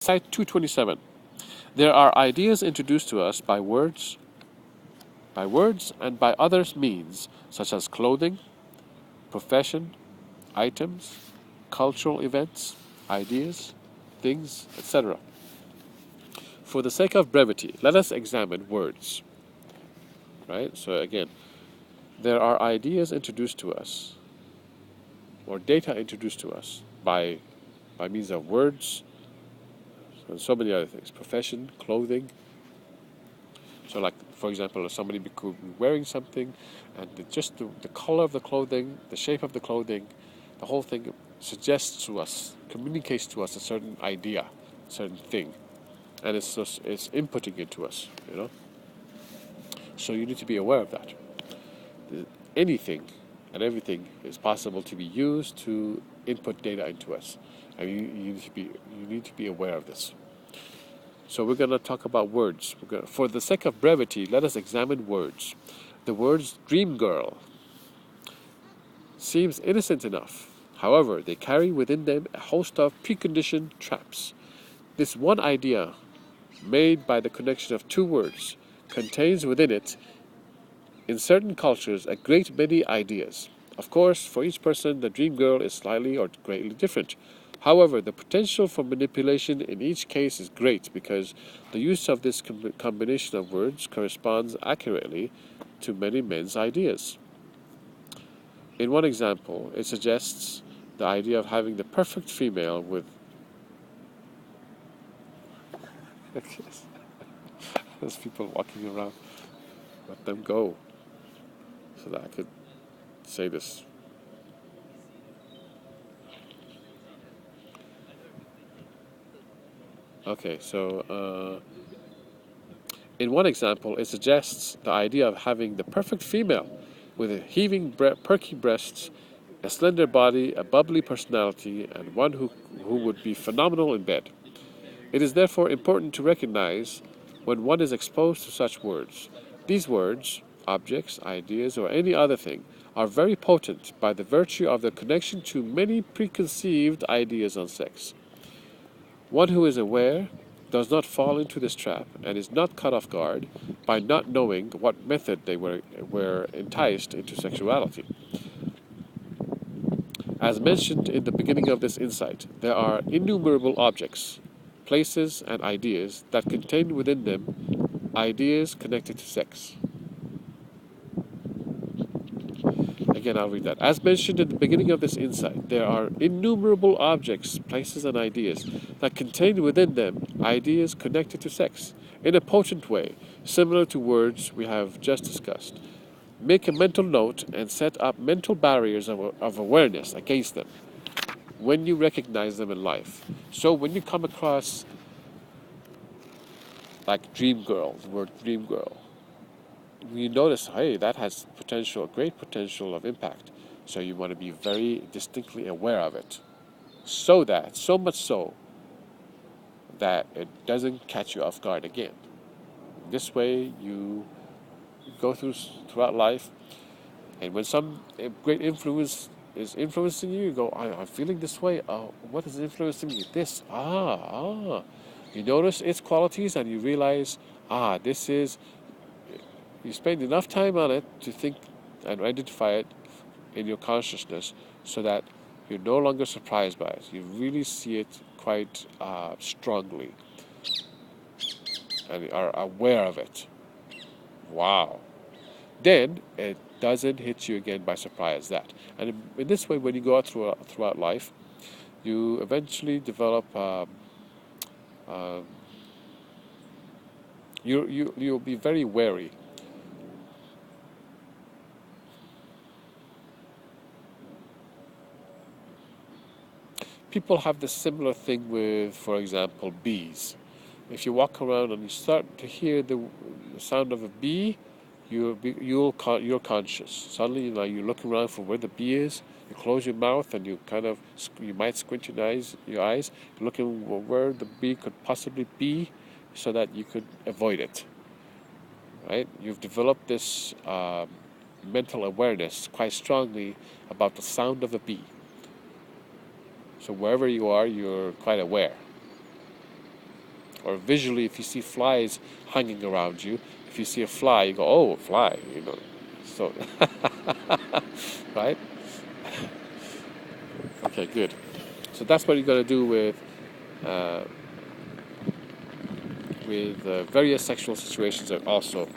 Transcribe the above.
Site 227. There are ideas introduced to us by words and by others means, such as clothing, profession, items, cultural events, ideas, things, etc. For the sake of brevity, let us examine words. Right? So again, there are ideas introduced to us, or data introduced to us by means of words, and so many other things. Profession, clothing. So like, for example, if somebody could be wearing something, and just the color of the clothing, the shape of the clothing, the whole thing suggests to us, communicates to us a certain idea, a certain thing. And it's inputting into us, you know. So you need to be aware of that. Anything and everything is possible to be used to input data into us, and you need to be aware of this. So we're going to talk about words. For the sake of brevity, let us examine words. The words "dream girl" seems innocent enough. However, they carry within them a host of preconditioned traps. This one idea, made by the connection of two words, contains within it, in certain cultures, a great many ideas. Of course, for each person, the dream girl is slightly or greatly different. However, the potential for manipulation in each case is great because the use of this combination of words corresponds accurately to many men's ideas. In one example, it suggests the idea of having the perfect female with there's people walking around. Let them go so that I could say this. Okay, so in one example, it suggests the idea of having the perfect female with a heaving, perky breasts, a slender body, a bubbly personality, and one who would be phenomenal in bed. It is therefore important to recognize when one is exposed to such words. These words, objects, ideas, or any other thing, are very potent by the virtue of their connection to many preconceived ideas on sex. One who is aware does not fall into this trap and is not caught off guard by not knowing what method they were enticed into sexuality. As mentioned in the beginning of this insight, there are innumerable objects, places, and ideas that contain within them ideas connected to sex. Again, I'll read that. As mentioned in the beginning of this insight, there are innumerable objects, places, and ideas that contain within them ideas connected to sex in a potent way, similar to words we have just discussed. Make a mental note and set up mental barriers of awareness against them when you recognize them in life. So when you come across like dream girl, the word dream girl, you notice, hey, that has potential, great potential of impact. So you want to be very distinctly aware of it. So much so, that it doesn't catch you off guard again. This way you go throughout life, and when some great influence is influencing you, you go, I'm feeling this way. Oh, what is influencing me? This. You notice its qualities and you realize, this is. You spend enough time on it to think and identify it in your consciousness so that you're no longer surprised by it. You really see it quite strongly and are aware of it. Wow. Then it doesn't hit you again by surprise that. And in this way, when you go out throughout life, you eventually develop you'll be very wary. People have this similar thing with, for example, bees. If you walk around and you start to hear the sound of a bee, you're conscious. Suddenly, you're looking around for where the bee is. You close your mouth and you might squint your eyes. You're looking where the bee could possibly be, so that you could avoid it. Right? You've developed this mental awareness quite strongly about the sound of a bee. So wherever you are, you're quite aware. Or visually, if you see flies hanging around you, if you see a fly, you go, oh, a fly, you know. So, right? Okay, good. So that's what you're going to do with various sexual situations and also